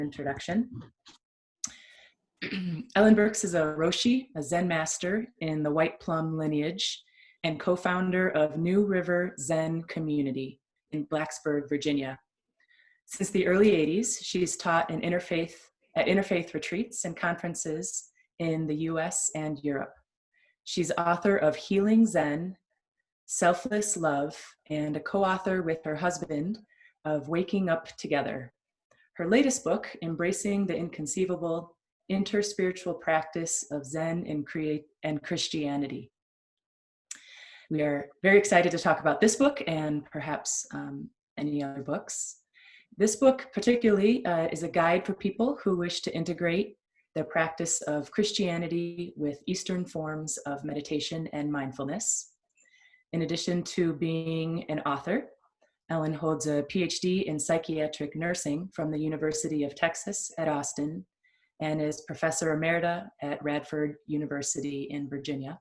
introduction. Ellen Birx is a Roshi, a Zen master in the White Plum lineage, and co-founder of New River Zen Community in Blacksburg, Virginia. Since the early 80s, she's taught at interfaith retreats and conferences in the US and Europe. She's author of Healing Zen, Selfless Love, and a co-author with her husband of Waking Up Together. Her latest book, Embracing the Inconceivable, Interspiritual Practice of Zen and Christianity. We are very excited to talk about this book and perhaps any other books. This book particularly is a guide for people who wish to integrate the practice of Christianity with Eastern forms of meditation and mindfulness. In addition to being an author, Ellen holds a PhD in psychiatric nursing from the University of Texas at Austin and is professor emerita at Radford University in Virginia.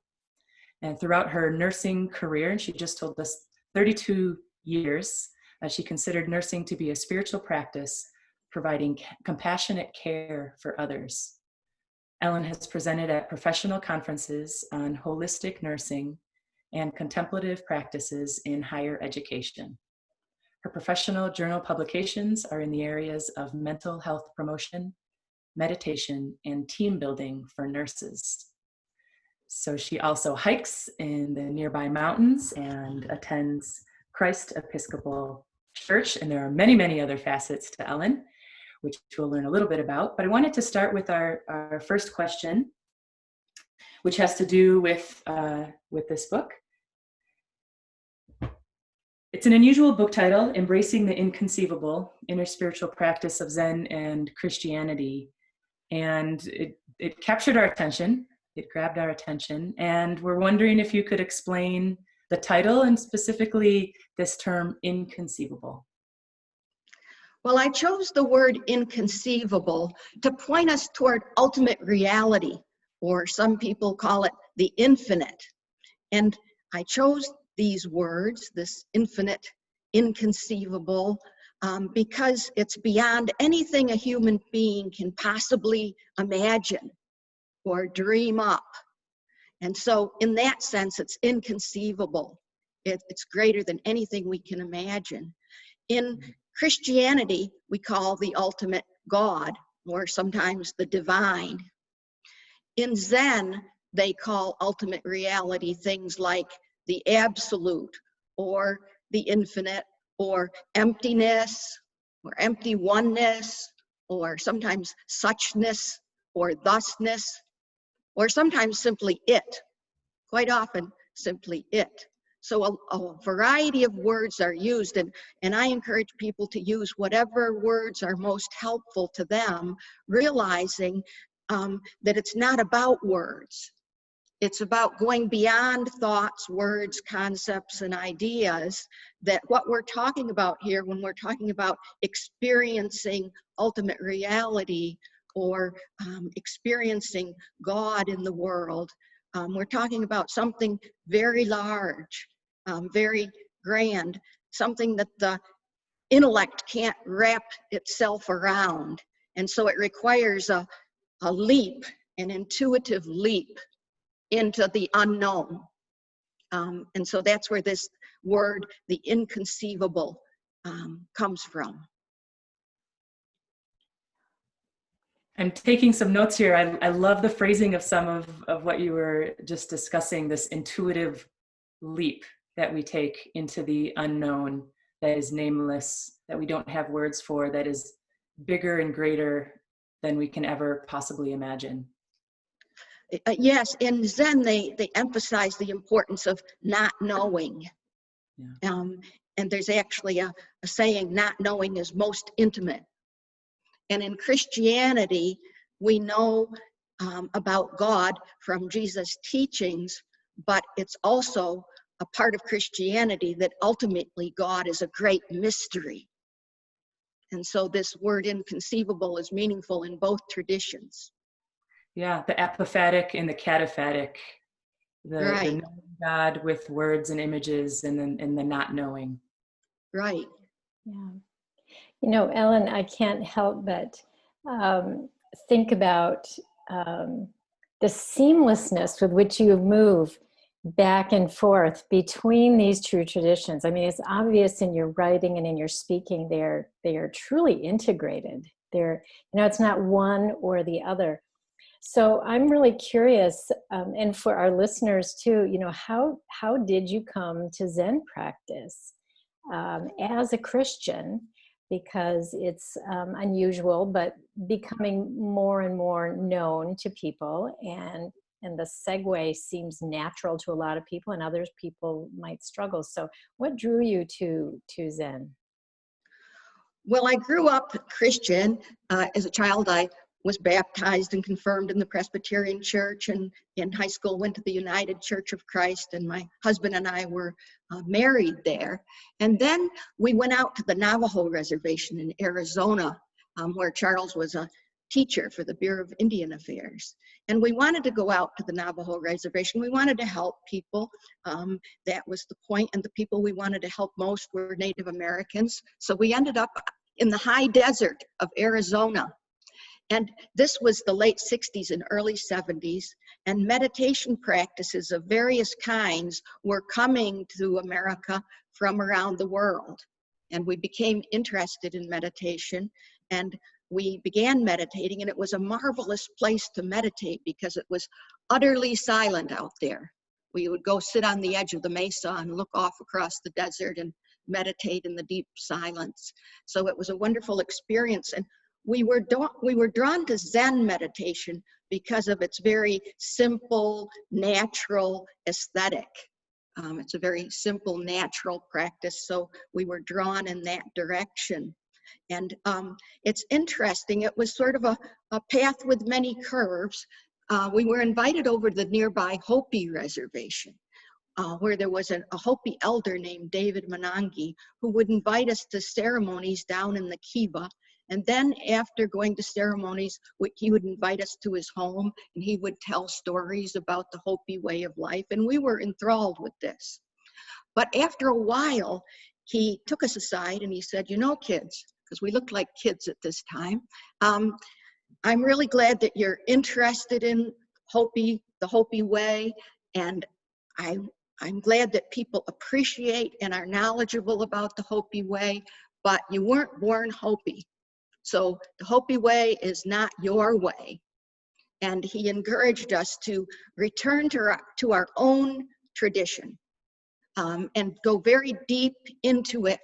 And throughout her nursing career, and she just told us 32 years, she considered nursing to be a spiritual practice, providing compassionate care for others. Ellen has presented at professional conferences on holistic nursing and contemplative practices in higher education. Her professional journal publications are in the areas of mental health promotion, meditation, and team building for nurses. So she also hikes in the nearby mountains and attends Christ Episcopal Church, and there are many, many other facets to Ellen, which we'll learn a little bit about. But I wanted to start with our first question, which has to do with this book. It's an unusual book title, Embracing the Inconceivable, Interspiritual Practice of Zen and Christianity. And it captured our attention. It grabbed our attention. And we're wondering if you could explain the title and specifically this term inconceivable. Well, I chose the word inconceivable to point us toward ultimate reality, or some people call it the infinite. And I chose these words, this infinite, inconceivable, because it's beyond anything a human being can possibly imagine or dream up. And so in that sense, it's inconceivable. It's greater than anything we can imagine. In Christianity, we call the ultimate God, or sometimes the divine. In Zen, they call ultimate reality things like the absolute, or the infinite, or emptiness, or empty oneness, or sometimes suchness, or thusness, or sometimes simply it, quite often simply it. So a variety of words are used, and I encourage people to use whatever words are most helpful to them, realizing that it's not about words. It's about going beyond thoughts, words, concepts, and ideas, that what we're talking about here when we're talking about experiencing ultimate reality or experiencing God in the world, we're talking about something very large, very grand, something that the intellect can't wrap itself around. And so it requires a leap, an intuitive leap into the unknown. And so that's where this word, the inconceivable, comes from. I'm taking some notes here. I love the phrasing of some of what you were just discussing, this intuitive leap that we take into the unknown, that is nameless, that we don't have words for, that is bigger and greater than we can ever possibly imagine. Yes, in Zen, they emphasize the importance of not knowing. Yeah. And there's actually a saying, not knowing is most intimate. And in Christianity, we know about God from Jesus' teachings, but it's also a part of Christianity that ultimately God is a great mystery. And so this word inconceivable is meaningful in both traditions. Yeah, the apophatic and the cataphatic, Right. The knowing God with words and images, and then the not knowing. Right. Yeah. You know, Ellen, I can't help but think about the seamlessness with which you move back and forth between these two traditions. I mean, it's obvious in your writing and in your speaking, they are truly integrated. They're, it's not one or the other. So I'm really curious, and for our listeners too, how did you come to Zen practice as a Christian? Because it's unusual, but becoming more and more known to people, and the segue seems natural to a lot of people, and others people might struggle. So what drew you to Zen? Well, I grew up Christian. As a child, I was baptized and confirmed in the Presbyterian Church, and in high school went to the United Church of Christ, and my husband and I were married there. And then we went out to the Navajo Reservation in Arizona, where Charles was a teacher for the Bureau of Indian Affairs. And we wanted to go out to the Navajo Reservation. We wanted to help people. That was the point, and the people we wanted to help most were Native Americans. So we ended up in the high desert of Arizona. And this was the late 60s and early 70s, and meditation practices of various kinds were coming to America from around the world. And we became interested in meditation, and we began meditating, and it was a marvelous place to meditate because it was utterly silent out there. We would go sit on the edge of the mesa and look off across the desert and meditate in the deep silence. So it was a wonderful experience. And we were drawn to Zen meditation because of its very simple, natural aesthetic. It's a very simple, natural practice, so we were drawn in that direction. And it's interesting, it was sort of a path with many curves. We were invited over to the nearby Hopi Reservation, where there was a Hopi elder named David Menangi who would invite us to ceremonies down in the Kiva. And then after going to ceremonies, he would invite us to his home, and he would tell stories about the Hopi way of life. And we were enthralled with this. But after a while, he took us aside and he said, kids, because we looked like kids at this time, I'm really glad that you're interested in the Hopi way. And I'm glad that people appreciate and are knowledgeable about the Hopi way, but you weren't born Hopi. So the Hopi way is not your way. And he encouraged us to return to our own tradition and go very deep into it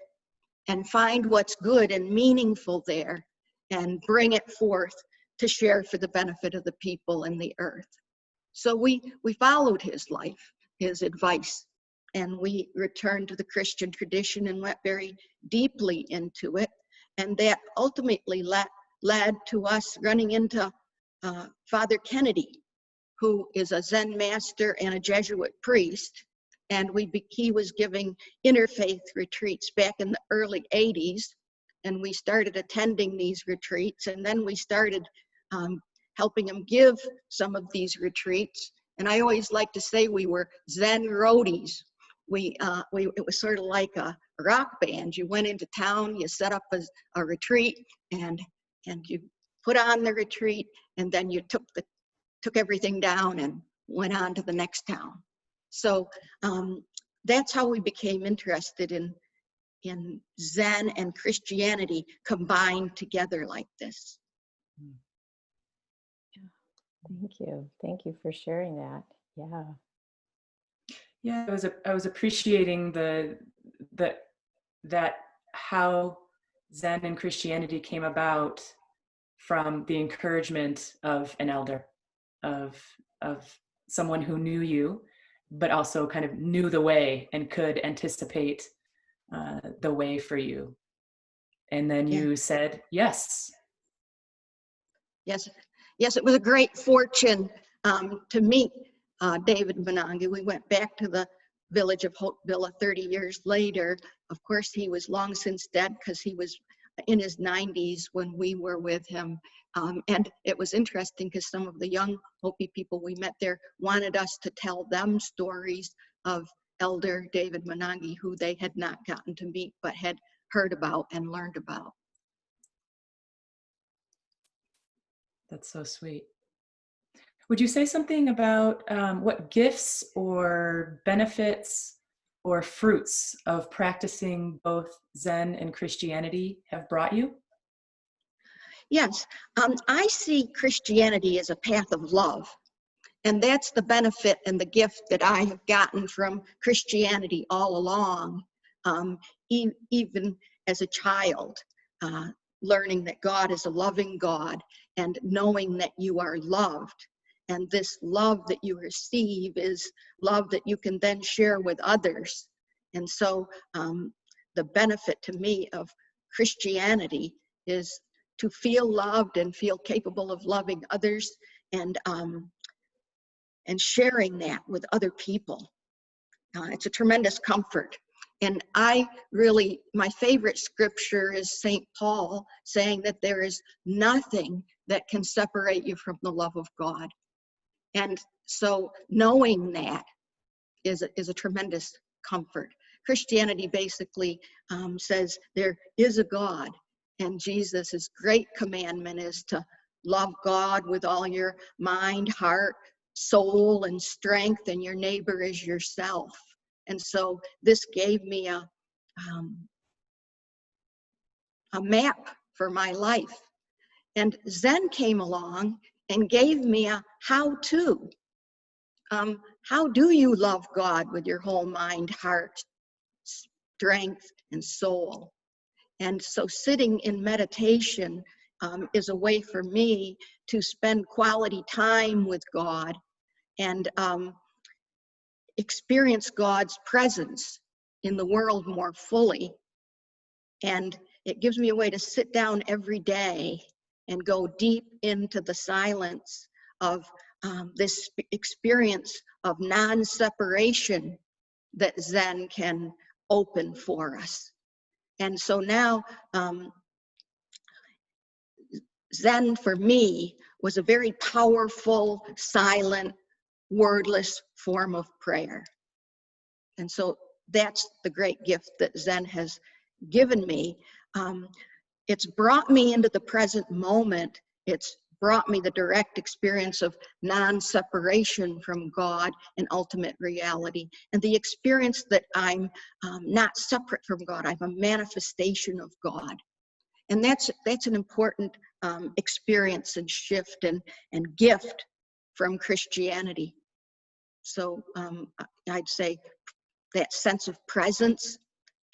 and find what's good and meaningful there and bring it forth to share for the benefit of the people and the earth. So we followed his life, his advice, and we returned to the Christian tradition and went very deeply into it. And that ultimately led to us running into Father Kennedy, who is a Zen master and a Jesuit priest. And he was giving interfaith retreats back in the early 80s. And we started attending these retreats. And then we started helping him give some of these retreats. And I always like to say we were Zen roadies. It was sort of like a rock band. You went into town, you set up a retreat, and you put on the retreat, and then you took everything down and went on to the next town. So that's how we became interested in Zen and Christianity combined together like this. Thank you for sharing that. Yeah, I was appreciating that how Zen and Christianity came about from the encouragement of an elder, of someone who knew you, but also kind of knew the way and could anticipate the way for you. And then you said yes. Yes, it was a great fortune to meet David Menangi. We went back to the village of Hopevilla 30 years later. Of course, he was long since dead because he was in his 90s when we were with him. And it was interesting because some of the young Hopi people we met there wanted us to tell them stories of Elder David Menangi, who they had not gotten to meet but had heard about and learned about. That's so sweet. Would you say something about what gifts or benefits or fruits of practicing both Zen and Christianity have brought you? Yes, I see Christianity as a path of love. And that's the benefit and the gift that I have gotten from Christianity all along, even as a child, learning that God is a loving God and knowing that you are loved. And this love that you receive is love that you can then share with others. And so the benefit to me of Christianity is to feel loved and feel capable of loving others, and sharing that with other people. It's a tremendous comfort. And my favorite scripture is St. Paul saying that there is nothing that can separate you from the love of God. And so knowing that is a tremendous comfort. Christianity basically says there is a God, and Jesus' great commandment is to love God with all your mind, heart, soul, and strength, and your neighbor as yourself. And so this gave me a map for my life. And Zen came along and gave me a how-to. How do you love God with your whole mind, heart, strength, and soul? And so sitting in meditation is a way for me to spend quality time with God and experience God's presence in the world more fully. And it gives me a way to sit down every day and go deep into the silence of this experience of non-separation that Zen can open for us. And so now Zen for me was a very powerful, silent, wordless form of prayer. And so that's the great gift that Zen has given me. It's brought me into the present moment. It's brought me the direct experience of non-separation from God and ultimate reality, and the experience that I'm not separate from God. I'm a manifestation of God. And that's an important experience and shift and gift from Christianity. So I'd say that sense of presence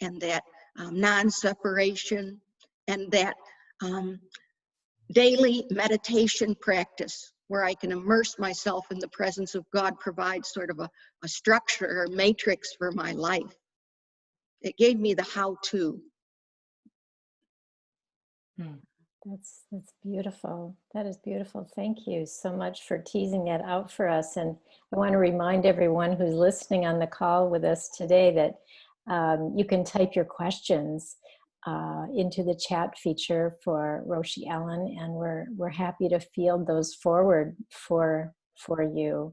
and that non-separation and that daily meditation practice where I can immerse myself in the presence of God provides sort of a structure or matrix for my life. It gave me the how-to. That's beautiful. That is beautiful. Thank you so much for teasing that out for us. And I want to remind everyone who's listening on the call with us today that you can type your questions into the chat feature for Roshi Ellen, and we're happy to field those forward for you.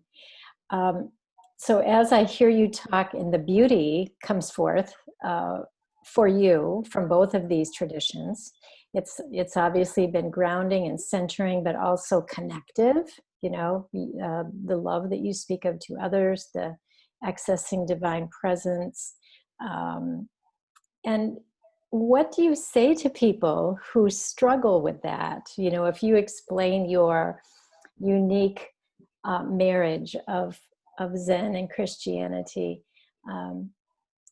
So as I hear you talk, and the beauty comes forth for you from both of these traditions. It's obviously been grounding and centering, but also connective. You know, the love that you speak of to others, the accessing divine presence. And what do you say to people who struggle with that? You know, if you explain your unique marriage of Zen and Christianity, and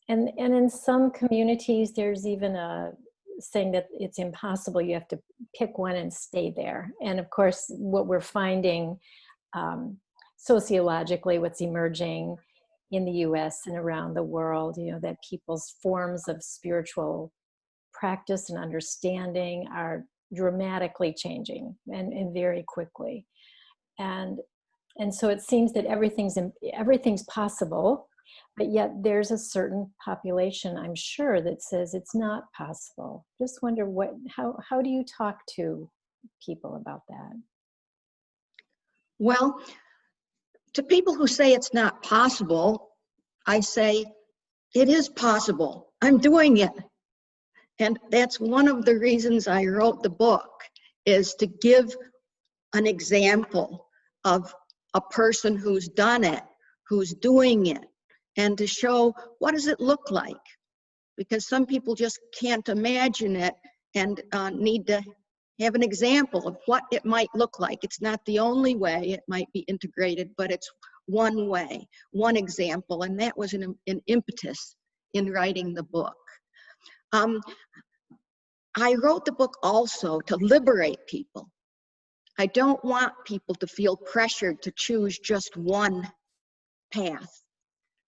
in some communities, there's even a saying that it's impossible. You have to pick one and stay there. And of course, what we're finding sociologically, what's emerging in the US and around the world, you know, that people's forms of spiritual practice and understanding are dramatically changing and very quickly. And so it seems that everything's possible, but yet there's a certain population, I'm sure, that says it's not possible. Just wonder how do you talk to people about that? Well, to people who say it's not possible, I say, it is possible. I'm doing it. And that's one of the reasons I wrote the book, is to give an example of a person who's done it, who's doing it, and to show what does it look like, because some people just can't imagine it and need to have an example of what it might look like. It's not the only way it might be integrated, but it's one way, one example, and that was an impetus in writing the book. I wrote the book also to liberate people. I don't want people to feel pressured to choose just one path.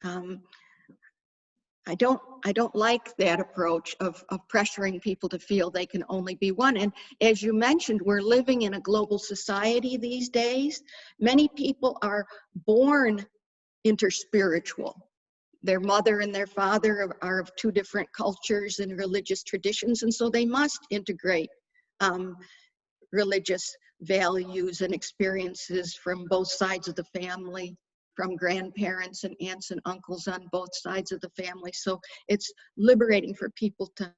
I don't like that approach of pressuring people to feel they can only be one. And as you mentioned, we're living in a global society these days. Many people are born interspiritual. Their mother and their father are of two different cultures and religious traditions, and so they must integrate religious values and experiences from both sides of the family, from grandparents and aunts and uncles on both sides of the family. So it's liberating for people to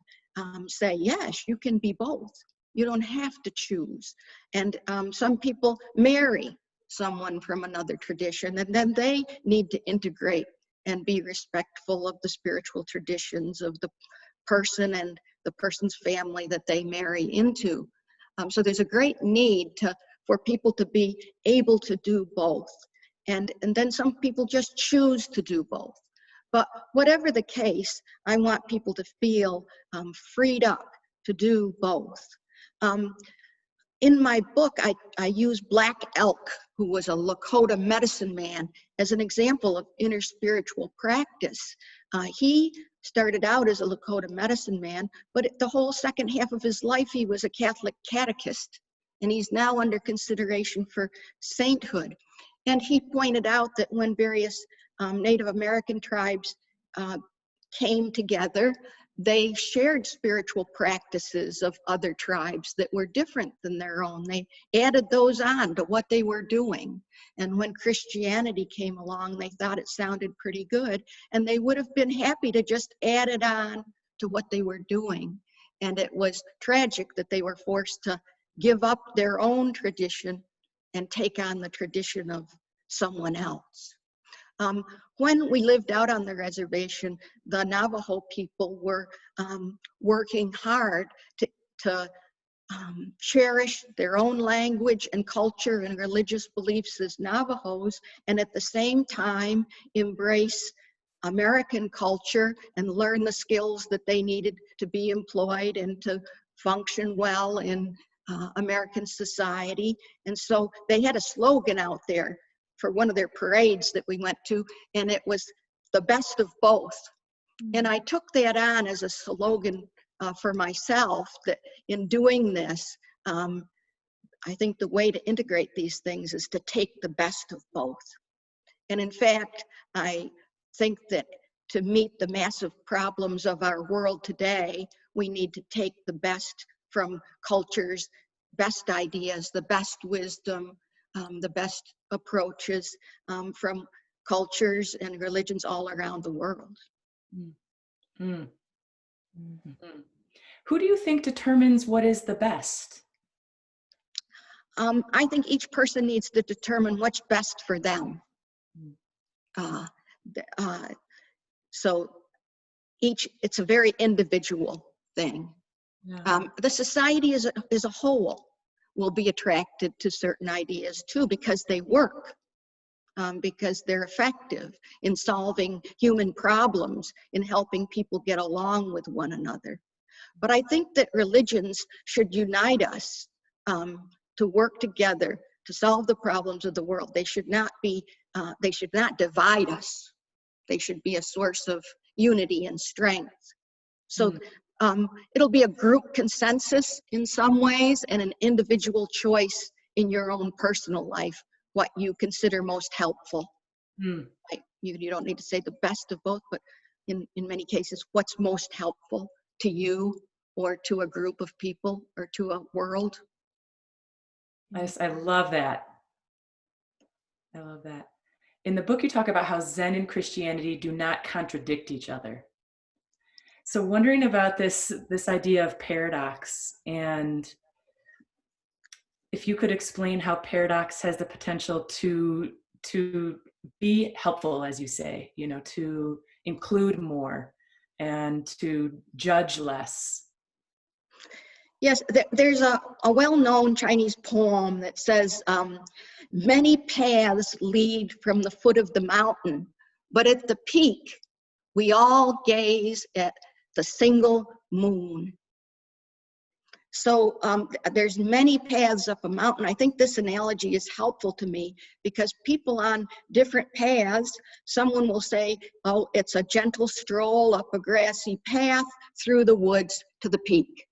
say, yes, you can be both. You don't have to choose. And some people marry someone from another tradition, and then they need to integrate and be respectful of the spiritual traditions of the person and the person's family that they marry into. So there's a great need for people to be able to do both. And then some people just choose to do both. But whatever the case, I want people to feel freed up to do both. In my book, I use Black Elk, who was a Lakota medicine man, as an example of inner spiritual practice. He started out as a Lakota medicine man, but the whole second half of his life, he was a Catholic catechist, and he's now under consideration for sainthood. And he pointed out that when various Native American tribes came together, they shared spiritual practices of other tribes that were different than their own. They added those on to what they were doing. And when Christianity came along, they thought it sounded pretty good, and they would have been happy to just add it on to what they were doing. And it was tragic that they were forced to give up their own tradition and take on the tradition of someone else. When we lived out on the reservation, the Navajo people were working hard to cherish their own language and culture and religious beliefs as Navajos, and at the same time embrace American culture and learn the skills that they needed to be employed and to function well in American society. And so they had a slogan out there for one of their parades that we went to, and it was the best of both. And I took that on as a slogan for myself, that in doing this, I think the way to integrate these things is to take the best of both. And in fact, I think that to meet the massive problems of our world today, we need to take the best from cultures, best ideas, the best wisdom, the best approaches from cultures and religions all around the world. Mm. Mm-hmm. Who do you think determines what is the best? I think each person needs to determine what's best for them. So it's a very individual thing. The society as a whole will be attracted to certain ideas too, because they work, because they're effective in solving human problems, in helping people get along with one another. But I think that religions should unite us to work together to solve the problems of the world. They should not divide us. They should be a source of unity and strength. So it'll be a group consensus in some ways and an individual choice in your own personal life, what you consider most helpful. Like, you don't need to say the best of both, but in many cases, what's most helpful to you or to a group of people or to a world. I love that. I love that. In the book, you talk about how Zen and Christianity do not contradict each other. So wondering about this idea of paradox, and if you could explain how paradox has the potential to be helpful, as you say, you know, to include more and to judge less. Yes, there's a well-known Chinese poem that says, many paths lead from the foot of the mountain, but at the peak, we all gaze at the single moon. So there's many paths up a mountain. I think this analogy is helpful to me because people on different paths, someone will say, oh, it's a gentle stroll up a grassy path through the woods to the peak.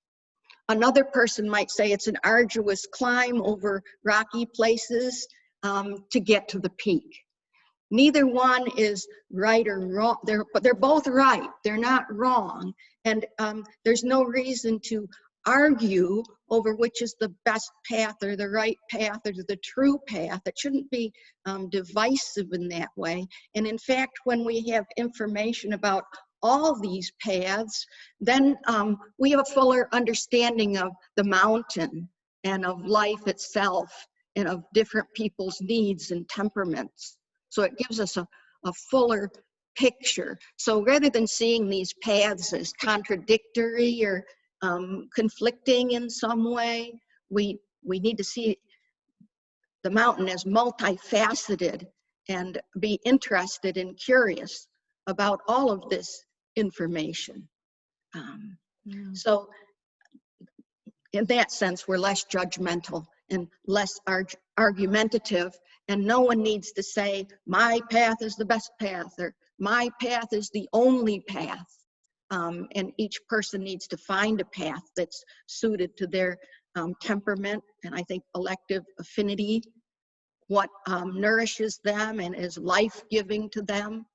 Another person might say it's an arduous climb over rocky places to get to the peak. Neither one is right or wrong, but they're both right. They're not wrong. And there's no reason to argue over which is the best path or the right path or the true path. It shouldn't be divisive in that way. And in fact, when we have information about all these paths, then we have a fuller understanding of the mountain and of life itself and of different people's needs and temperaments. So it gives us a fuller picture. So rather than seeing these paths as contradictory or conflicting in some way, we need to see the mountain as multifaceted and be interested and curious about all of this information. So in that sense, we're less judgmental and less argumentative, and no one needs to say, my path is the best path, or my path is the only path. And each person needs to find a path that's suited to their temperament, and I think elective affinity, what nourishes them and is life-giving to them.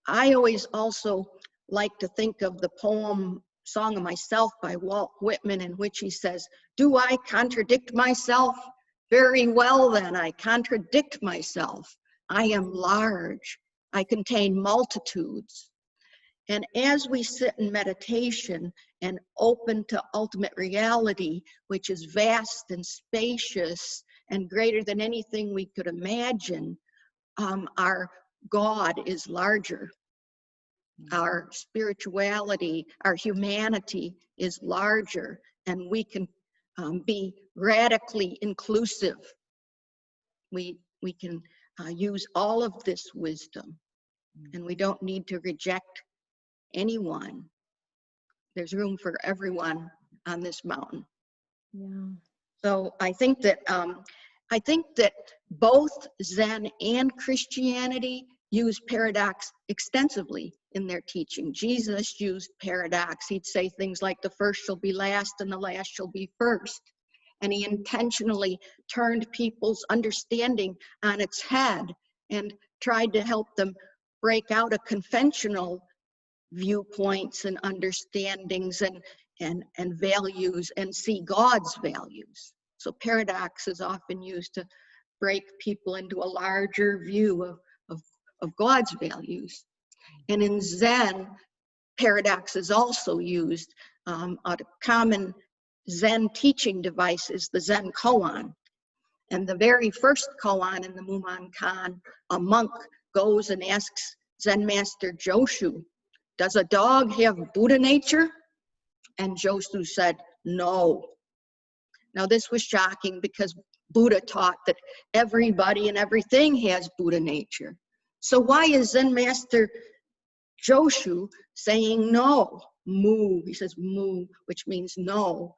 I always also like to think of the poem Song of Myself by Walt Whitman, in which he says, do I contradict myself? Very well then, I contradict myself. I am large. I contain multitudes. And as we sit in meditation and open to ultimate reality, which is vast and spacious and greater than anything we could imagine, our God is larger. Our spirituality, our humanity is larger, and we can be radically inclusive. We can use all of this wisdom, and we don't need to reject anyone. There's room for everyone on this mountain. Yeah. So I think that both Zen and Christianity use paradox extensively in their teaching. Jesus used paradox. He'd say things like, the first shall be last and the last shall be first. And he intentionally turned people's understanding on its head and tried to help them break out of conventional viewpoints and understandings and values and see God's values. So paradox is often used to break people into a larger view of God's values. And in Zen, paradox is also used. A common Zen teaching device is the Zen koan. And the very first koan in the Mumonkan, a monk goes and asks Zen master Joshu, does a dog have Buddha nature? And Joshu said, no. Now this was shocking because Buddha taught that everybody and everything has Buddha nature. So why is Zen master Joshu saying no? Mu, he says mu, which means no.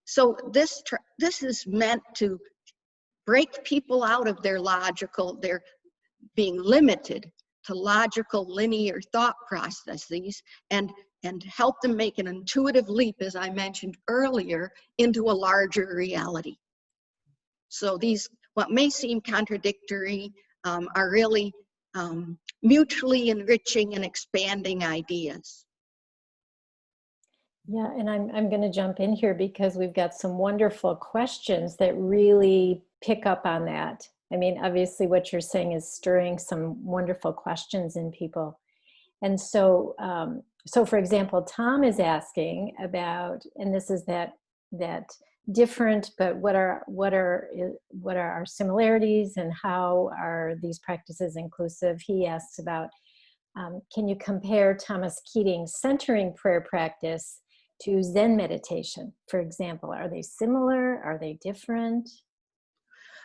So this is meant to break people out of their being limited to logical linear thought processes and help them make an intuitive leap, as I mentioned earlier, into a larger reality. So these, what may seem contradictory, are really mutually enriching and expanding ideas. Yeah, and I'm going to jump in here because we've got some wonderful questions that really pick up on that. I mean, obviously what you're saying is stirring some wonderful questions in people. And so, so for example, Tom is asking about, and this is that different, but what are our similarities, and how are these practices inclusive? He asks about, can you compare Thomas Keating's centering prayer practice to Zen meditation, for example? Are they similar? Are they different?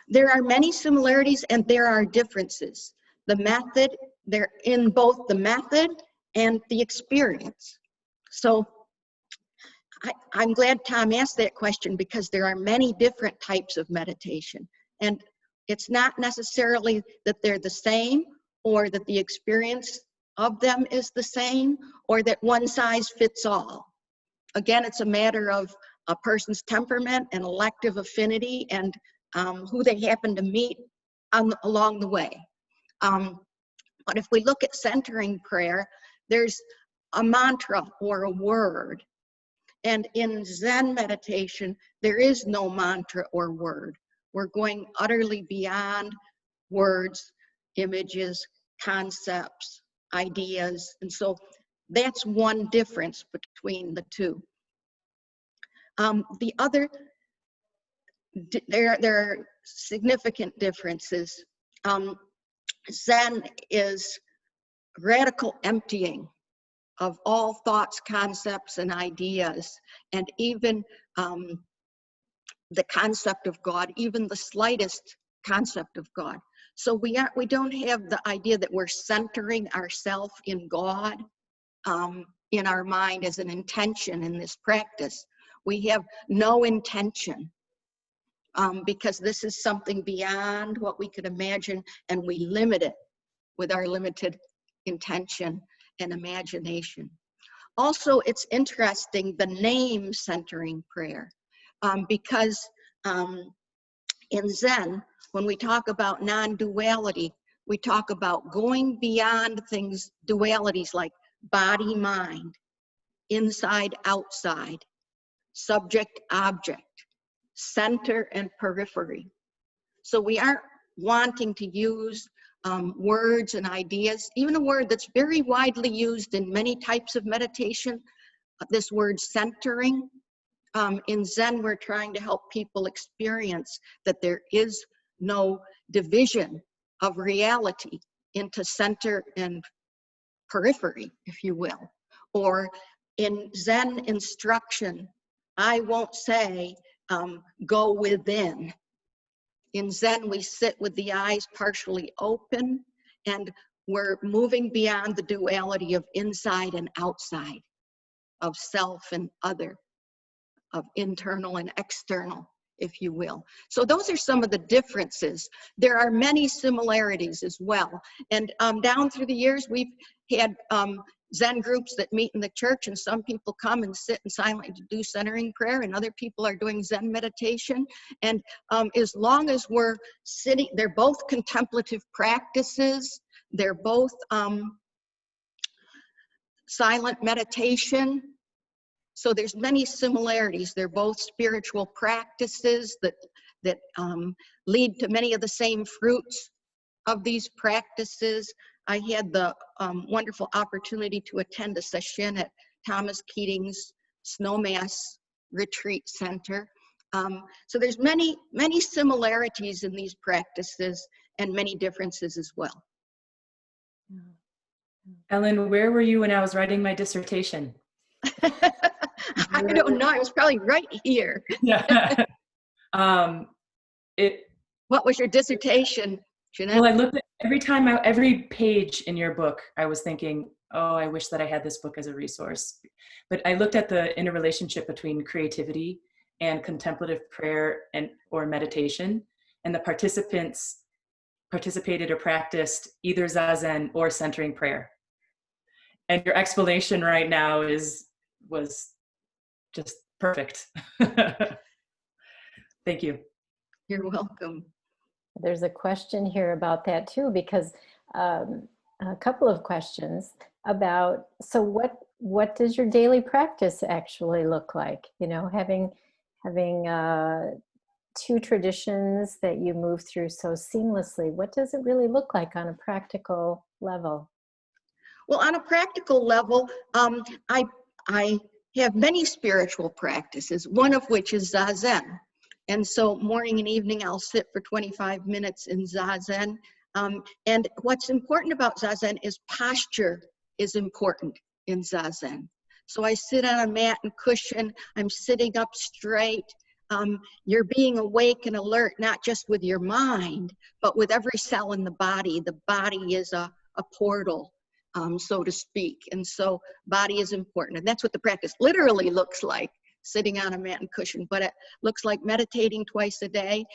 There are many similarities and there are differences. The method, they're in both the method and the experience. So I'm glad Tom asked that question, because there are many different types of meditation. And it's not necessarily that they're the same, or that the experience of them is the same, or that one size fits all. Again, it's a matter of a person's temperament and elective affinity, and who they happen to meet along the way. But if we look at centering prayer, there's a mantra or a word. And in Zen meditation, there is no mantra or word. We're going utterly beyond words, images, concepts, ideas. And so that's one difference between the two. The other, there are significant differences. Zen is radical emptying of all thoughts, concepts, and ideas, and even the concept of God, even the slightest concept of God. So we don't have the idea that we're centering ourselves in God in our mind as an intention in this practice. We have no intention, because this is something beyond what we could imagine, and we limit it with our limited intention and imagination. Also, it's interesting, the name centering prayer, because in Zen, when we talk about non-duality, we talk about going beyond things, dualities like body, mind, inside, outside, subject, object, center, and periphery. So we aren't wanting to use words and ideas, even a word that's very widely used in many types of meditation, this word centering. In Zen, we're trying to help people experience that there is no division of reality into center and periphery, if you will. Or in Zen instruction, I won't say, go within. In Zen, we sit with the eyes partially open, and we're moving beyond the duality of inside and outside, of self and other, of internal and external, if you will. So those are some of the differences. There are many similarities as well. And down through the years, we've had Zen groups that meet in the church, and some people come and sit and silently do centering prayer, and other people are doing Zen meditation. And as long as we're sitting, they're both contemplative practices. They're both silent meditation. So there's many similarities. They're both spiritual practices that lead to many of the same fruits of these practices. I had the wonderful opportunity to attend a session at Thomas Keating's Snowmass Retreat Center. So there's many similarities in these practices and many differences as well. Ellen, where were you when I was writing my dissertation? I don't know. I was probably right here. Yeah. What was your dissertation, Jeanette? Well, I looked at every page in your book, I was thinking, oh, I wish that I had this book as a resource. But I looked at the interrelationship between creativity and contemplative prayer or meditation, and the participants participated or practiced either Zazen or centering prayer. And your explanation right now was just perfect. Thank you. You're welcome. There's a question here about that too, because a couple of questions about, so what does your daily practice actually look like? You know, having two traditions that you move through so seamlessly, what does it really look like on a practical level? Well, on a practical level, I have many spiritual practices, one of which is Zazen. And so morning and evening, I'll sit for 25 minutes in Zazen. And what's important about Zazen is posture is important in Zazen. So I sit on a mat and cushion, I'm sitting up straight. You're being awake and alert, not just with your mind, but with every cell in the body. The body is a portal, so to speak. And so body is important. And that's what the practice literally looks like, sitting on a mat and cushion. But it looks like meditating twice a day.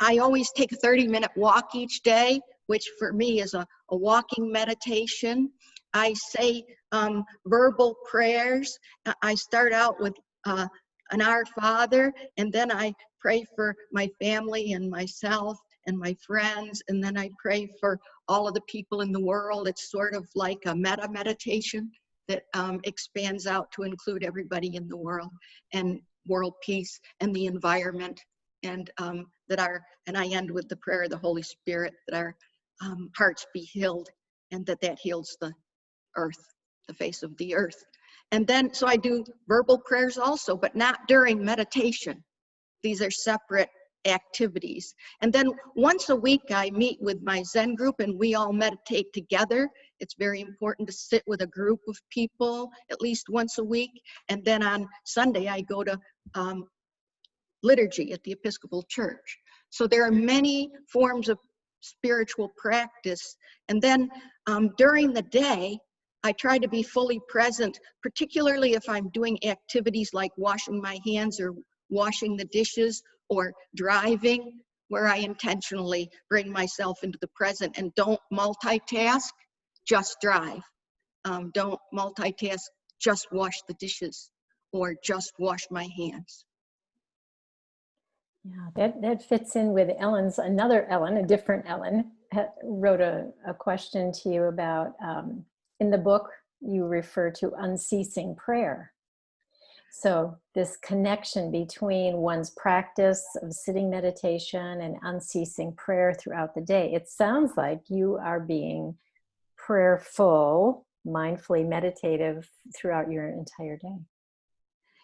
I always take a 30-minute walk each day, which for me is a walking meditation. I say verbal prayers. I start out with an Our Father, and then I pray for my family and myself and my friends, and then I pray for all of the people in the world. It's sort of like a meta meditation that expands out to include everybody in the world, and world peace and the environment, and and I end with the prayer of the Holy Spirit that our hearts be healed, and that heals the earth, the face of the earth. And then, so I do verbal prayers also, but not during meditation. These are separate activities. And then once a week, I meet with my Zen group and we all meditate together. It's very important to sit with a group of people at least once a week. And then on Sunday, I go to liturgy at the Episcopal Church. So there are many forms of spiritual practice. And then during the day, I try to be fully present, particularly if I'm doing activities like washing my hands or washing the dishes or driving, where I intentionally bring myself into the present and don't multitask, just drive. Don't multitask, just wash the dishes or just wash my hands. Yeah, that fits in with Ellen's, another Ellen, a different Ellen, wrote a question to you about, in the book, you refer to unceasing prayer. So this connection between one's practice of sitting meditation and unceasing prayer throughout the day. It sounds like you are being prayerful, mindfully meditative throughout your entire day.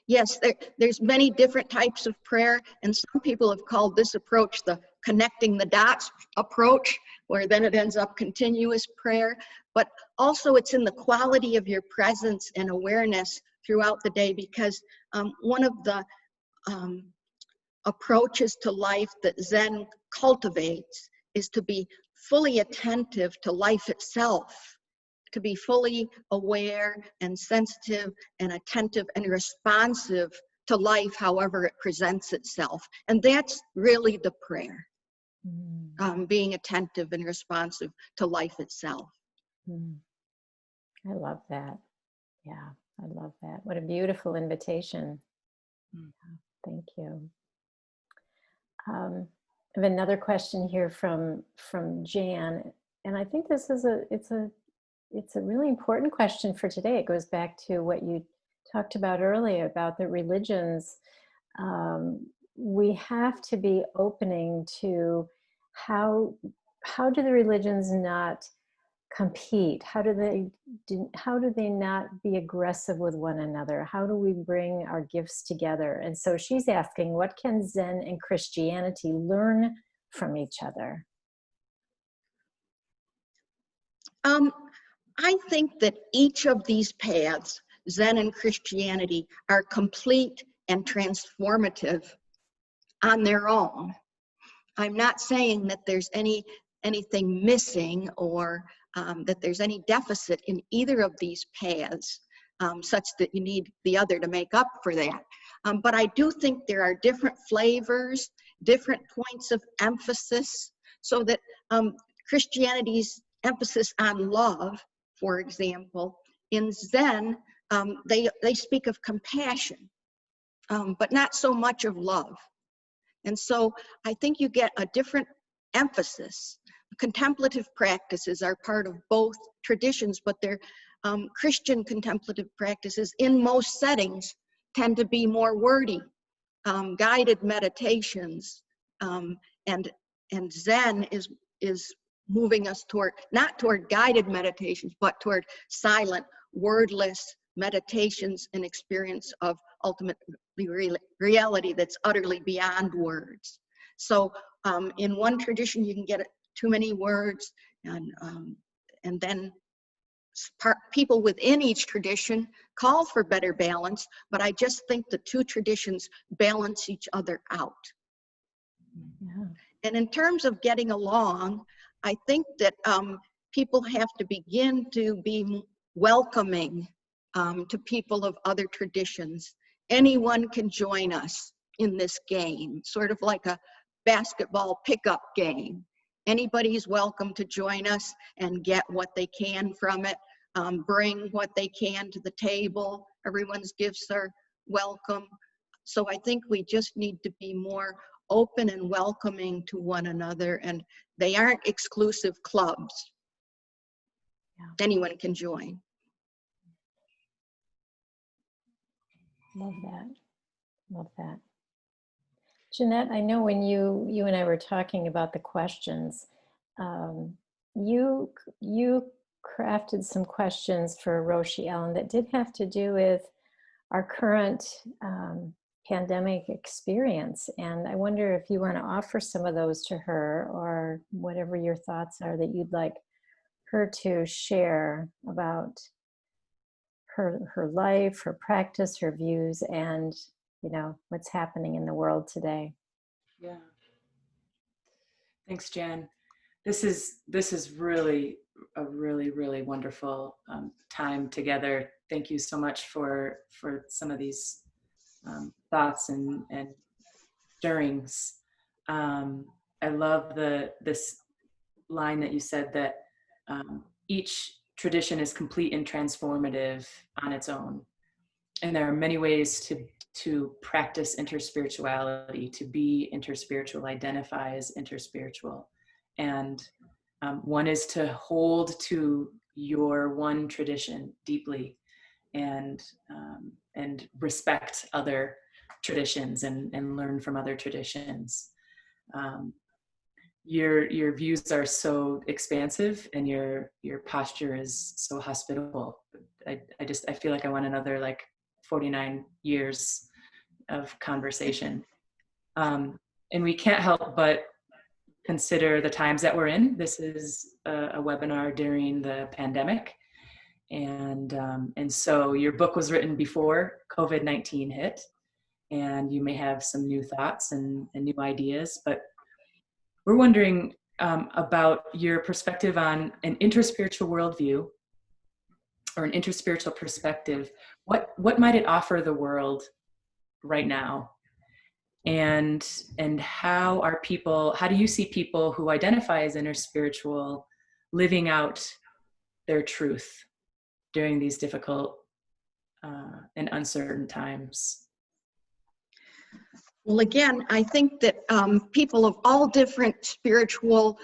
Yes, there's many different types of prayer, and some people have called this approach the connecting the dots approach, where then it ends up continuous prayer. But also it's in the quality of your presence and awareness throughout the day, because one of the approaches to life that Zen cultivates is to be fully attentive to life itself, to be fully aware and sensitive and attentive and responsive to life however it presents itself. And that's really the prayer, being attentive and responsive to life itself. I love that. Yeah, I love that. What a beautiful invitation. Thank you. I have another question here from Jan, and I think this is it's a really important question for today. It goes back to what you talked about earlier about the religions. We have to be opening to how do the religions not compete? How do they not be aggressive with one another? How do we bring our gifts together? And so she's asking, what can Zen and Christianity learn from each other? I think that each of these paths, Zen and Christianity, are complete and transformative on their own. I'm not saying that there's anything missing or that there's any deficit in either of these paths, such that you need the other to make up for that. But I do think there are different flavors, different points of emphasis, so that Christianity's emphasis on love, for example, in Zen, they speak of compassion, but not so much of love. And so I think you get a different emphasis. Contemplative practices are part of both traditions, but they're Christian contemplative practices in most settings tend to be more wordy, guided meditations, and Zen is moving us toward, not toward guided meditations, but toward silent, wordless meditations, and experience of ultimate reality that's utterly beyond words. So in one tradition, you can get too many words, and then people within each tradition call for better balance, but I just think the two traditions balance each other out. Yeah. And in terms of getting along, I think that people have to begin to be welcoming to people of other traditions. Anyone can join us in this game, sort of like a basketball pickup game. Anybody's welcome to join us and get what they can from it, bring what they can to the table. Everyone's gifts are welcome. So I think we just need to be more open and welcoming to one another, and they aren't exclusive clubs. Yeah. Anyone can join. Love that. Love that. Jeanette, I know when you and I were talking about the questions, you crafted some questions for Roshi Ellen that did have to do with our current pandemic experience. And I wonder if you want to offer some of those to her, or whatever your thoughts are that you'd like her to share about her life, her practice, her views, and what's happening in the world today. Yeah. Thanks, Jan. This is really a really wonderful time together. Thank you so much for some of these thoughts and stirrings. I love this line that you said, that each tradition is complete and transformative on its own, and there are many ways to practice interspirituality, to be interspiritual, identify as interspiritual. And one is to hold to your one tradition deeply, and respect other traditions, and learn from other traditions. Your views are so expansive, and your posture is so hospitable. I feel like I want another 49 years of conversation. And we can't help but consider the times that we're in. This is a webinar during the pandemic. And so your book was written before COVID-19 hit, and you may have some new thoughts and new ideas, but we're wondering about your perspective on an interspiritual worldview, or an interspiritual perspective. What might it offer the world right now? And how do you see people who identify as interspiritual living out their truth during these difficult and uncertain times? Well, again, I think that people of all different spiritual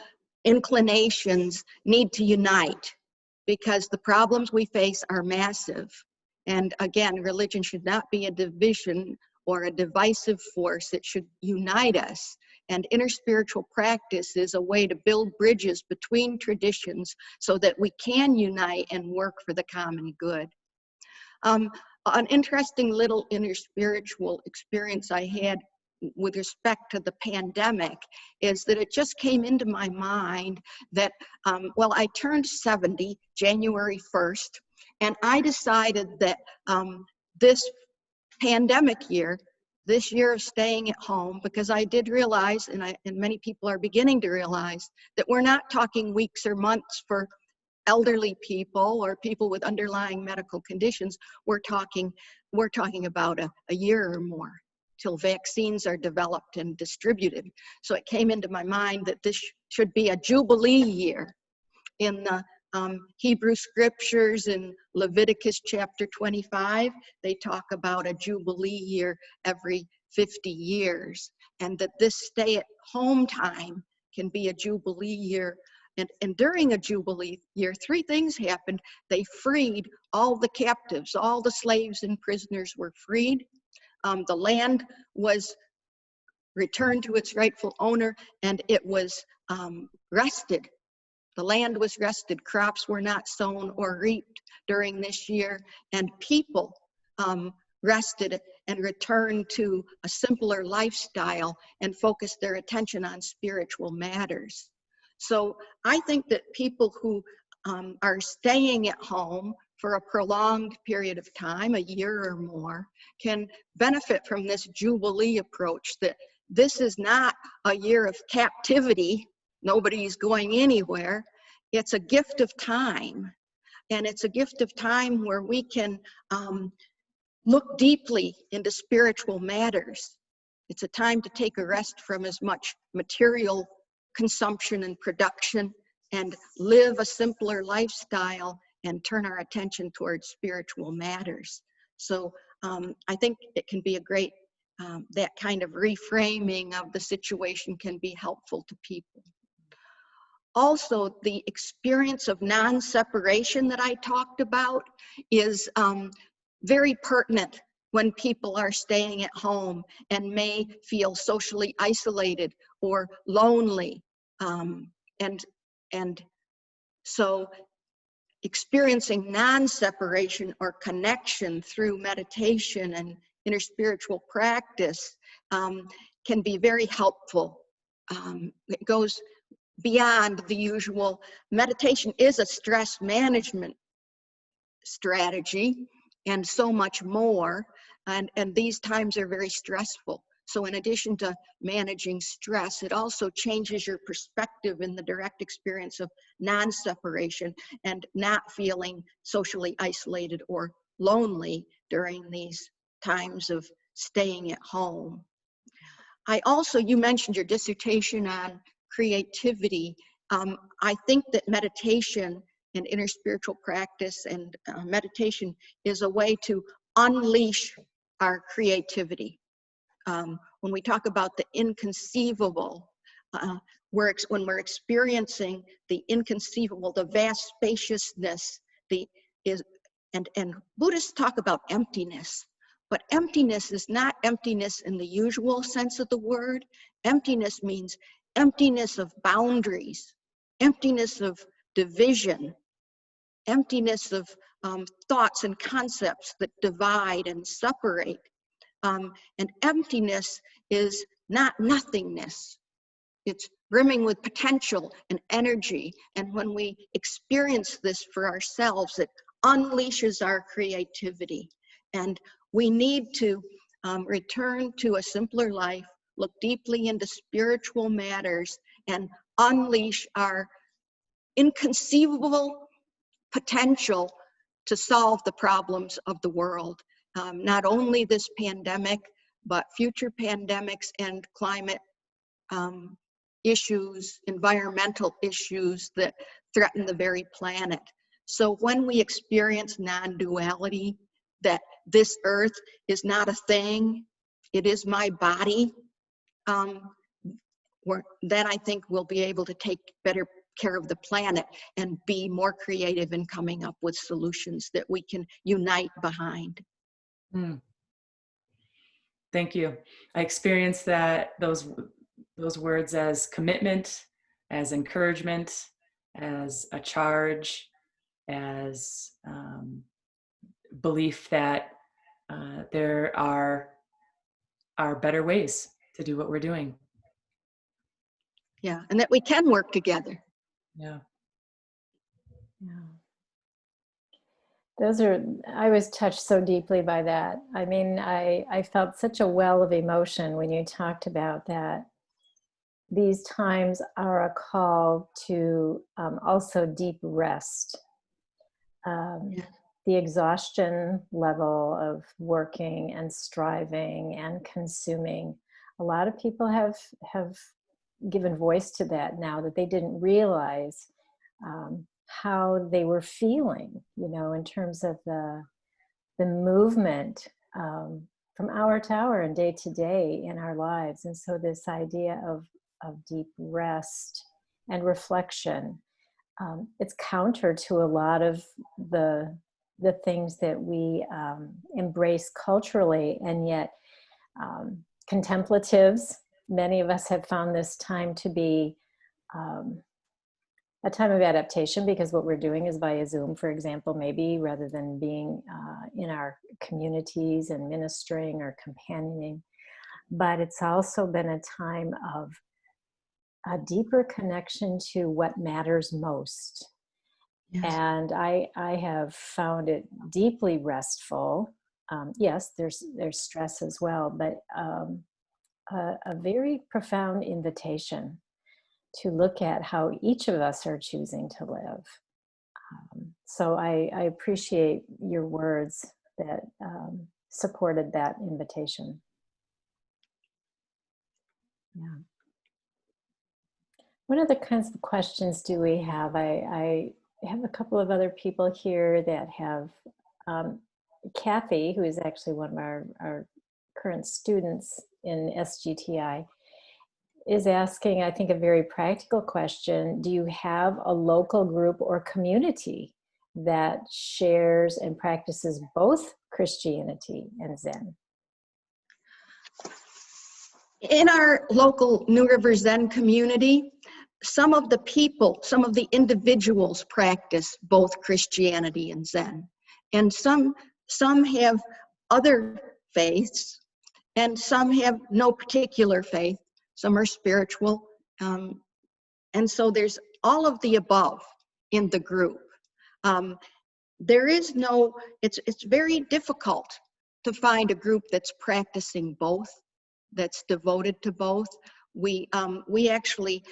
inclinations need to unite, because the problems we face are massive. And again, religion should not be a division or a divisive force. It should unite us. And interspiritual practice is a way to build bridges between traditions so that we can unite and work for the common good. An interesting little interspiritual experience I had with respect to the pandemic is that it just came into my mind that, I turned 70 January 1st, and I decided that this pandemic year, this year of staying at home, because I did realize, and many people are beginning to realize, that we're not talking weeks or months for elderly people or people with underlying medical conditions. We're talking about a year or more till vaccines are developed and distributed. So it came into my mind that this should be a Jubilee year. In the Hebrew scriptures in Leviticus chapter 25, they talk about a Jubilee year every 50 years, and that this stay-at-home time can be a Jubilee year. And during a Jubilee year, three things happened. They freed all the captives, all the slaves and prisoners were freed. The land was returned to its rightful owner, and it was rested The land was rested, crops were not sown or reaped during this year, and people rested and returned to a simpler lifestyle and focused their attention on spiritual matters. So I think that people who are staying at home for a prolonged period of time, a year or more, can benefit from this Jubilee approach, that this is not a year of captivity, nobody's going anywhere. It's a gift of time, and it's a gift of time where we can look deeply into spiritual matters. It's a time to take a rest from as much material consumption and production and live a simpler lifestyle and turn our attention towards spiritual matters. So I think it can be a great, that kind of reframing of the situation can be helpful to people. Also, the experience of non-separation that I talked about is very pertinent when people are staying at home and may feel socially isolated or lonely. And so experiencing non-separation or connection through meditation and interspiritual practice can be very helpful. It goes beyond the usual. Meditation is a stress management strategy and so much more, and these times are very stressful. So in addition to managing stress, it also changes your perspective in the direct experience of non-separation and not feeling socially isolated or lonely during these times of staying at home. I also, you mentioned your dissertation on creativity. I think that meditation and inner spiritual practice and meditation is a way to unleash our creativity. When we talk about the inconceivable, when we're experiencing the inconceivable, the vast spaciousness, and Buddhists talk about emptiness, but emptiness is not emptiness in the usual sense of the word. Emptiness means emptiness of boundaries, emptiness of division, emptiness of thoughts and concepts that divide and separate. And emptiness is not nothingness. It's brimming with potential and energy. And when we experience this for ourselves, it unleashes our creativity. And we need to return to a simpler life, look deeply into spiritual matters, and unleash our inconceivable potential to solve the problems of the world. Not only this pandemic, but future pandemics and climate issues, environmental issues that threaten the very planet. So when we experience non-duality, that this earth is not a thing, it is my body, then I think we'll be able to take better care of the planet and be more creative in coming up with solutions that we can unite behind. Thank you. I experienced those words as commitment, as encouragement, as a charge, as belief that there are better ways to do what we're doing. Yeah, and that we can work together. Yeah. I was touched so deeply by that. I mean, I felt such a well of emotion when you talked about that. These times are a call to also deep rest. The exhaustion level of working and striving and consuming. A lot of people have given voice to that now, that they didn't realize how they were feeling, in terms of the movement from hour to hour and day to day in our lives. And so this idea of deep rest and reflection, it's counter to a lot of the things that we embrace culturally, and yet contemplatives, many of us have found this time to be a time of adaptation, because what we're doing is via Zoom, for example, maybe, rather than being in our communities and ministering or companioning. But it's also been a time of a deeper connection to what matters most. Yes. And I have found it deeply restful. Yes, there's stress as well, but a very profound invitation to look at how each of us are choosing to live. So I appreciate your words that supported that invitation. Yeah. What other kinds of questions do we have? I have a couple of other people here that have, Kathy, who is actually one of our current students in SGTI, is asking, I think, a very practical question. Do you have a local group or community that shares and practices both Christianity and Zen? In our local New River Zen community, some of the people, some of the individuals practice both Christianity and Zen. And some have other faiths, and some have no particular faith. Some are spiritual. And so there's all of the above in the group. There is no, it's very difficult to find a group that's practicing both, that's devoted to both. We actually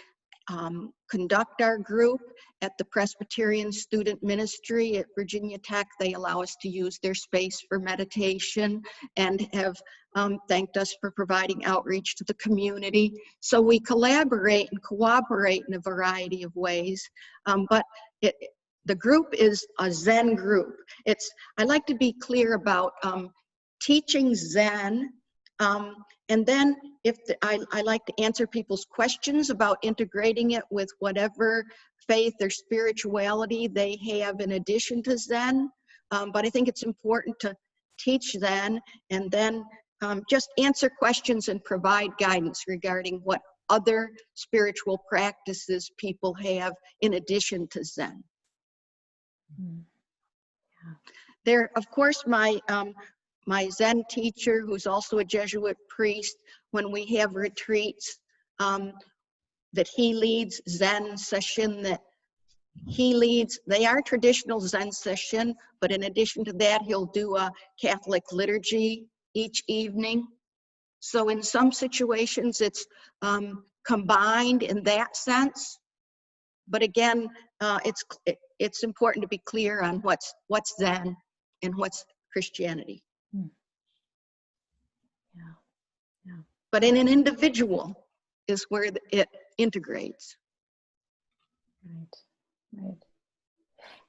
conduct our group at the Presbyterian Student Ministry at Virginia Tech. They allow us to use their space for meditation and have thanked us for providing outreach to the community. So we collaborate and cooperate in a variety of ways, but the group is a Zen group. I like to be clear about teaching Zen, and then I like to answer people's questions about integrating it with whatever faith or spirituality they have in addition to Zen. But I think it's important to teach Zen and then just answer questions and provide guidance regarding what other spiritual practices people have in addition to Zen. Yeah. There, of course, my Zen teacher, who's also a Jesuit priest, when we have retreats that he leads, Zen session that he leads, they are traditional Zen session, but in addition to that, he'll do a Catholic liturgy each evening. So in some situations, it's combined in that sense. But again, it's important to be clear on what's Zen and what's Christianity. Yeah. But in an individual is where it integrates. Right.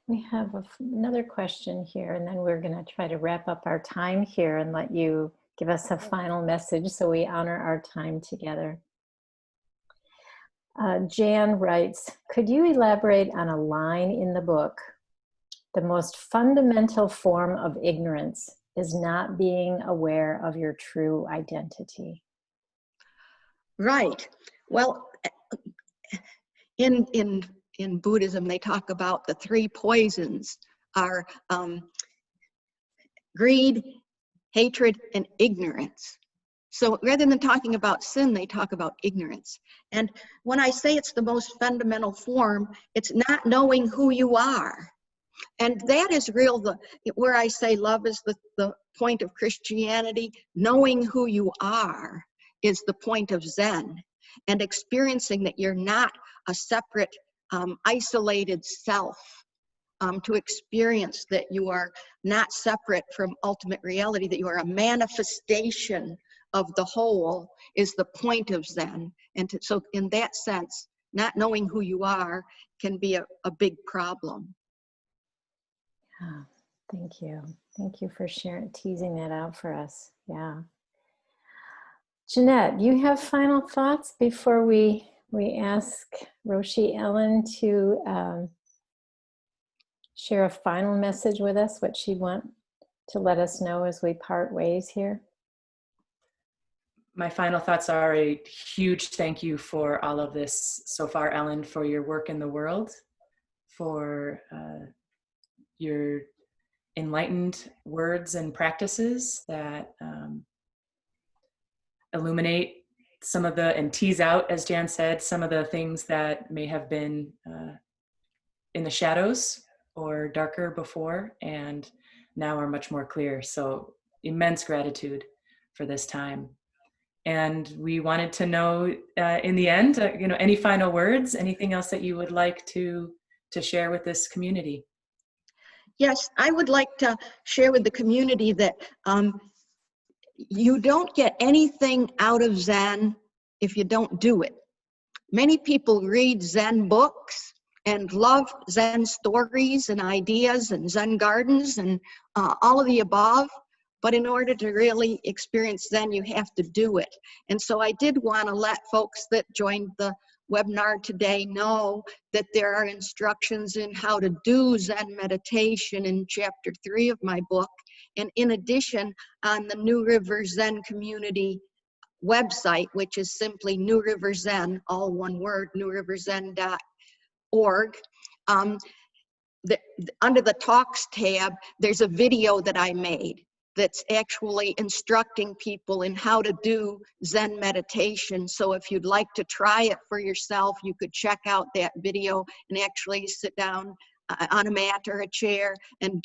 We have another question here, and then we're going to try to wrap up our time here and let you give us a final message so we honor our time together. Jan writes, could you elaborate on a line in the book? The most fundamental form of ignorance is not being aware of your true identity. Right. Well, in Buddhism, they talk about the three poisons are greed, hatred, and ignorance. So rather than talking about sin, they talk about ignorance. And when I say it's the most fundamental form, it's not knowing who you are. And that is real, where I say love is the point of Christianity. Knowing who you are is the point of Zen, and experiencing that you're not a separate, isolated self. To experience that you are not separate from ultimate reality, that you are a manifestation of the whole is the point of Zen. And so in that sense, not knowing who you are can be a big problem. Yeah, thank you. Thank you for teasing that out for us. Yeah. Jeanette, you have final thoughts before we ask Roshi Ellen to share a final message with us, what she'd want to let us know as we part ways here? My final thoughts are a huge thank you for all of this so far, Ellen, for your work in the world. for your enlightened words and practices that illuminate some of the, and tease out, as Jan said, some of the things that may have been in the shadows or darker before and now are much more clear. So immense gratitude for this time. And we wanted to know in the end, any final words, anything else that you would like to share with this community? Yes, I would like to share with the community that you don't get anything out of Zen if you don't do it. Many people read Zen books and love Zen stories and ideas and Zen gardens and all of the above. But in order to really experience Zen, you have to do it. And so I did want to let folks that joined the webinar today know that there are instructions in how to do Zen meditation in chapter 3 of my book. And in addition, on the New River Zen community website, which is simply New River Zen, all one word, newriverzen.org. Under the Talks tab, there's a video that I made that's actually instructing people in how to do Zen meditation. So if you'd like to try it for yourself, you could check out that video and actually sit down on a mat or a chair and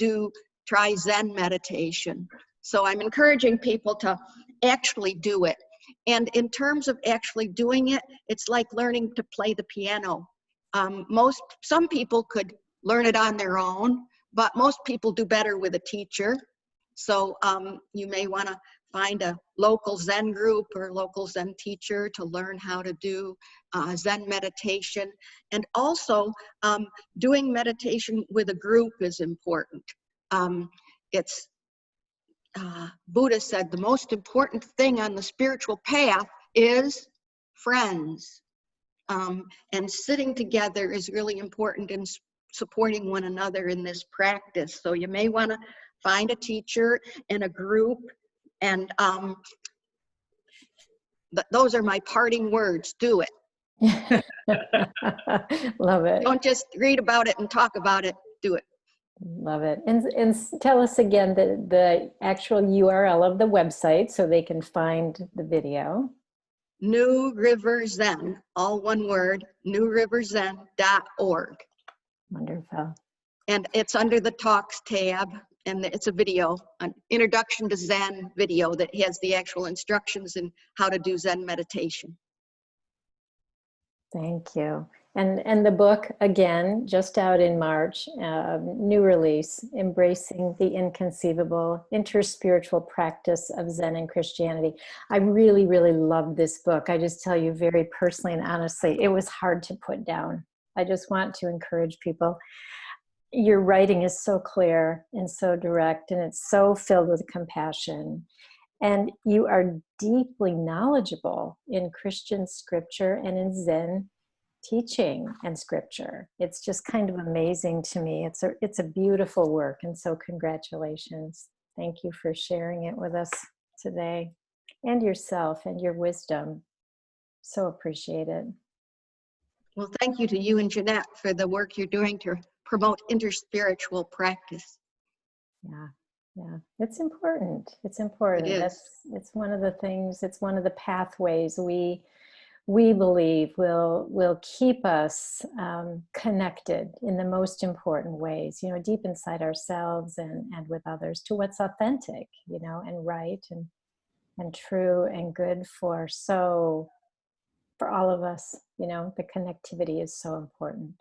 try Zen meditation. So I'm encouraging people to actually do it. And in terms of actually doing it, it's like learning to play the piano. Some people could learn it on their own, but most people do better with a teacher. So you may want to find a local Zen group or local Zen teacher to learn how to do Zen meditation. And also, doing meditation with a group is important. Buddha said the most important thing on the spiritual path is friends. And sitting together is really important in supporting one another in this practice. So you may want to find a teacher and a group, and those are my parting words. Do it. Love it. Don't just read about it and talk about it. Do it. Love it. And tell us again the actual URL of the website so they can find the video. New River Zen, all one word, newriverzen.org. Wonderful. And it's under the Talks tab, and it's a video, an Introduction to Zen video that has the actual instructions in how to do Zen meditation. Thank you. And the book, again, just out in March, new release, Embracing the Inconceivable, Interspiritual Practice of Zen and Christianity. I really, really love this book. I just tell you very personally and honestly, it was hard to put down. I just want to encourage people. Your writing is so clear and so direct, and it's so filled with compassion. And you are deeply knowledgeable in Christian scripture and in Zen teaching and scripture. It's just kind of amazing to me. It's a beautiful work, and so congratulations. Thank you for sharing it with us today, and yourself and your wisdom. So appreciate it. Well, thank you to you and Jeanette for the work you're doing to promote interspiritual practice. Yeah, it's important. It's important. It is. It's one of the things, it's one of the pathways we believe will keep us connected in the most important ways, deep inside ourselves and with others, to what's authentic, and right and true and good for all of us. The connectivity is so important.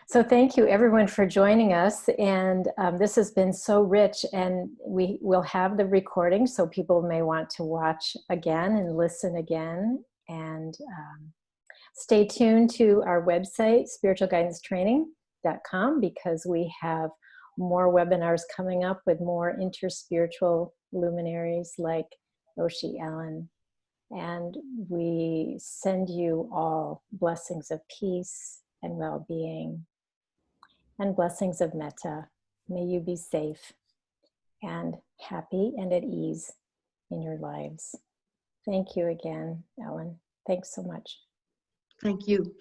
So thank you everyone for joining us, and this has been so rich, and we will have the recording so people may want to watch again and listen again, and stay tuned to our website, spiritualguidancetraining.com, because we have more webinars coming up with more interspiritual luminaries like Roshi Allen, and we send you all blessings of peace and well-being and blessings of metta. May you be safe and happy and at ease in your lives. Thank you again, Ellen. Thanks so much. Thank you.